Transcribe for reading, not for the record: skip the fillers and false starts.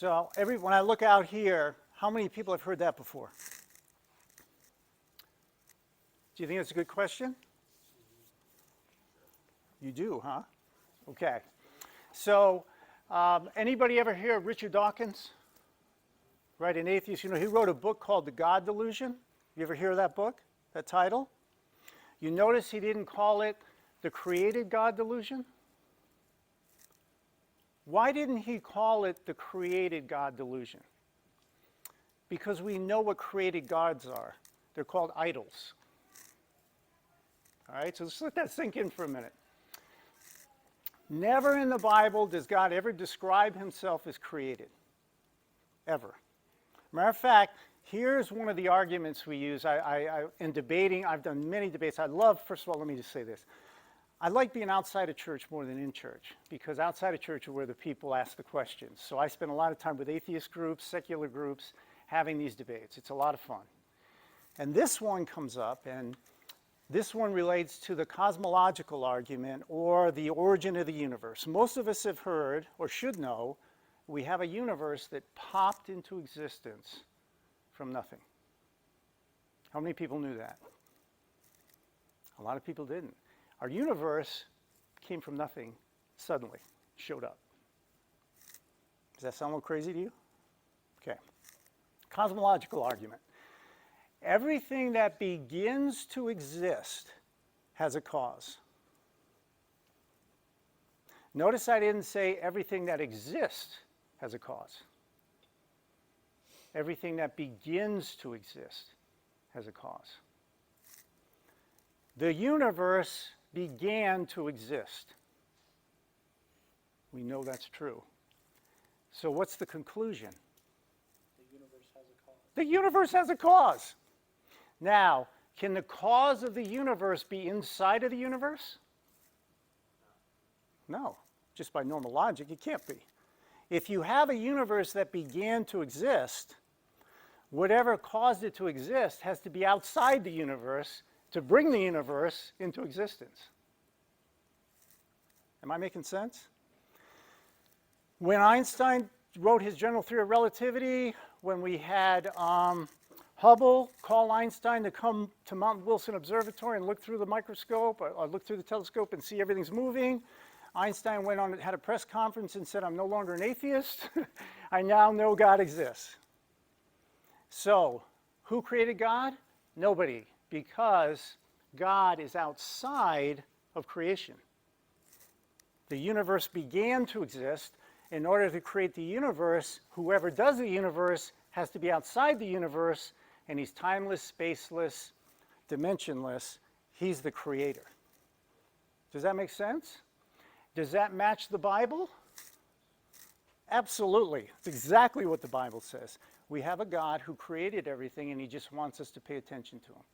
So when I look out here, how many people have heard that before? Do you think that's a good question? You do, huh? Okay. So anybody ever hear of Richard Dawkins? Right, an atheist. You know, he wrote a book called The God Delusion. You ever hear of that book, that title? You notice he didn't call it The Created God Delusion? Why didn't he call it The Created God Delusion? Because we know what created gods are. They're called idols. All right, so let's let that sink in for a minute. Never in the Bible does God ever describe himself as created. Ever. Matter of fact, here's one of the arguments we use. In debating, I've done many debates. First of all, let me just say this. I like being outside of church more than in church, because outside of church are where the people ask the questions. So I spend a lot of time with atheist groups, secular groups, having these debates. It's a lot of fun. And this one comes up, and this one relates to the cosmological argument, or the origin of the universe. Most of us have heard, or should know, we have a universe that popped into existence from nothing. How many people knew that? A lot of people didn't. Our universe came from nothing, suddenly showed up. Does that sound a little crazy to you? Okay. Cosmological argument. Everything that begins to exist has a cause. Notice I didn't say everything that exists has a cause. Everything that begins to exist has a cause. The universe began to exist. We know that's true. So what's the conclusion? The universe has a cause. The universe has a cause. Now, can the cause of the universe be inside of the universe? No. Just by normal logic, it can't be. If you have a universe that began to exist, whatever caused it to exist has to be outside the universe to bring the universe into existence. Am I making sense? When Einstein wrote his general theory of relativity, when we had Hubble call Einstein to come to Mount Wilson Observatory and look through the microscope, or look through the telescope and see everything's moving, Einstein went on and had a press conference and said, "I'm no longer an atheist. I now know God exists." So, who created God? Nobody, because God is outside of creation. The universe began to exist. In order to create the universe, whoever does the universe has to be outside the universe, and he's timeless, spaceless, dimensionless. He's the creator. Does that make sense? Does that match the Bible? Absolutely. It's exactly what the Bible says. We have a God who created everything, and he just wants us to pay attention to him.